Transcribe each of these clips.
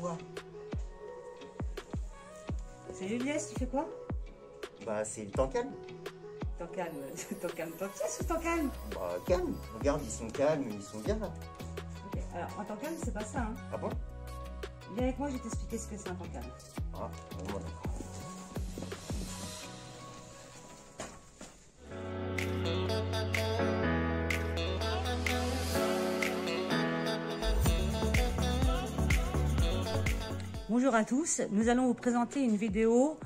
toi? C'est Juliette, tu fais quoi? Bah, c'est le temps calme. T'en calme, t'en calme, t'en pièce ou t'en calme? Bah, calme. Regarde, ils sont calmes, ils sont bien là. Ok, alors en temps calme, c'est pas ça, hein. Ah bon? Viens avec moi, je vais t'expliquer ce que c'est un temps calme. Ah, bon, voilà. Bonjour à tous, nous allons vous présenter une vidéo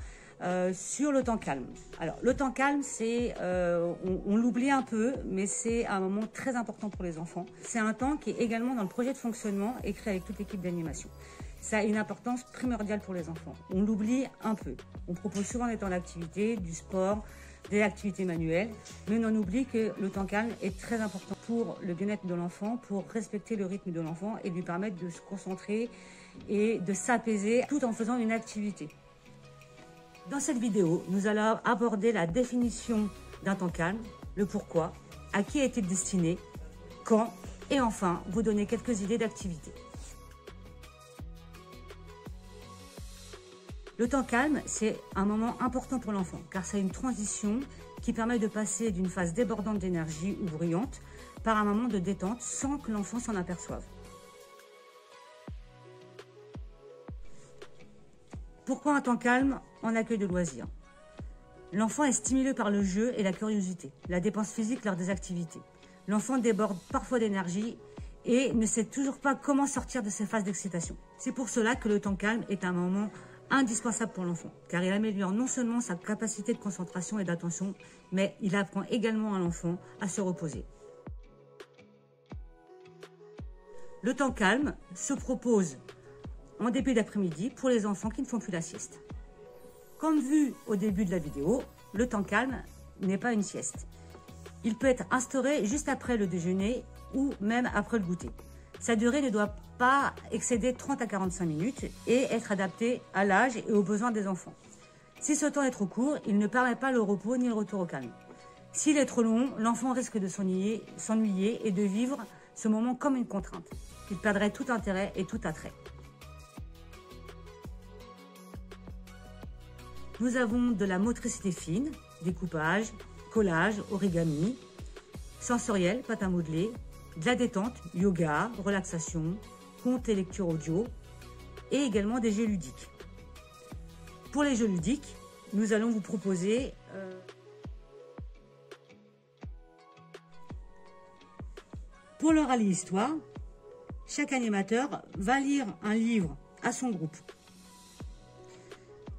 sur le temps calme. Alors le temps calme, c'est, on l'oublie un peu, mais c'est un moment très important pour les enfants. C'est un temps qui est également dans le projet de fonctionnement écrit avec toute l'équipe d'animation. Ça a une importance primordiale pour les enfants. On l'oublie un peu. On propose souvent des temps d'activité, du sport, des activités manuelles, mais on oublie que le temps calme est très important pour le bien-être de l'enfant, pour respecter le rythme de l'enfant et lui permettre de se concentrer et de s'apaiser tout en faisant une activité. Dans cette vidéo, nous allons aborder la définition d'un temps calme, le pourquoi, à qui est-il destiné, quand, et enfin, vous donner quelques idées d'activités. Le temps calme, c'est un moment important pour l'enfant, car c'est une transition qui permet de passer d'une phase débordante d'énergie ou bruyante par un moment de détente sans que l'enfant s'en aperçoive. Pourquoi un temps calme en accueil de loisirs? L'enfant est stimulé par le jeu et la curiosité, la dépense physique lors des activités. L'enfant déborde parfois d'énergie et ne sait toujours pas comment sortir de ces phases d'excitation. C'est pour cela que le temps calme est un moment indispensable pour l'enfant, car il améliore non seulement sa capacité de concentration et d'attention, mais il apprend également à l'enfant à se reposer. Le temps calme se propose en début d'après-midi pour les enfants qui ne font plus la sieste. Comme vu au début de la vidéo, le temps calme n'est pas une sieste. Il peut être instauré juste après le déjeuner ou même après le goûter. Sa durée ne doit pas excéder 30 à 45 minutes et être adapté à l'âge et aux besoins des enfants. Si ce temps est trop court, il ne permet pas le repos ni le retour au calme. S'il est trop long, l'enfant risque de s'ennuyer et de vivre ce moment comme une contrainte. Il perdrait tout intérêt et tout attrait. Nous avons de la motricité fine, découpage, collage, origami, sensoriel, pâte à modeler, de la détente, yoga, relaxation, contes et lecture audio, et également des jeux ludiques. Pour les jeux ludiques, nous allons vous proposer pour le rallye histoire, chaque animateur va lire un livre à son groupe.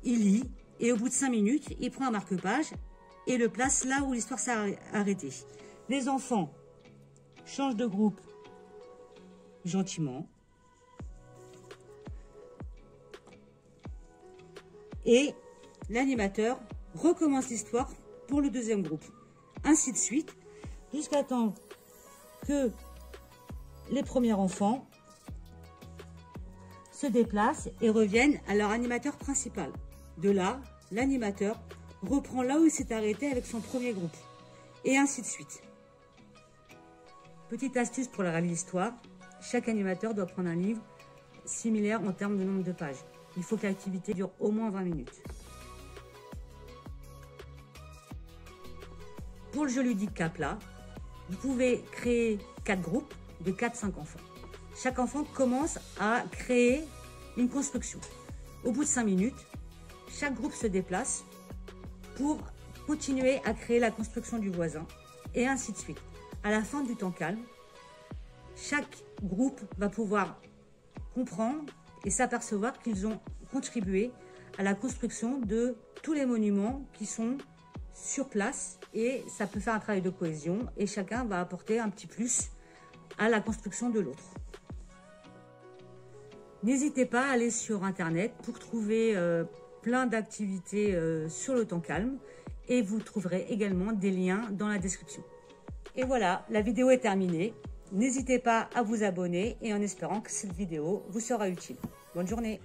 Il lit et au bout de 5 minutes, il prend un marque-page et le place là où l'histoire s'est arrêtée. Les enfants changent de groupe gentiment et l'animateur recommence l'histoire pour le deuxième groupe. Ainsi de suite, jusqu'à temps que les premiers enfants se déplacent et reviennent à leur animateur principal. De là, l'animateur reprend là où il s'est arrêté avec son premier groupe. Et ainsi de suite. Petite astuce pour la rallye histoire, chaque animateur doit prendre un livre similaire en termes de nombre de pages. Il faut que l'activité dure au moins 20 minutes. Pour le jeu ludique Capla, vous pouvez créer 4 groupes de 4-5 enfants. Chaque enfant commence à créer une construction. Au bout de 5 minutes, chaque groupe se déplace pour continuer à créer la construction du voisin et ainsi de suite. À la fin du temps calme, chaque groupe va pouvoir comprendre et s'apercevoir qu'ils ont contribué à la construction de tous les monuments qui sont sur place et ça peut faire un travail de cohésion et chacun va apporter un petit plus à la construction de l'autre. N'hésitez pas à aller sur internet pour trouver plein d'activités sur le temps calme et vous trouverez également des liens dans la description. Et voilà, la vidéo est terminée. N'hésitez pas à vous abonner et en espérant que cette vidéo vous sera utile. Bonne journée!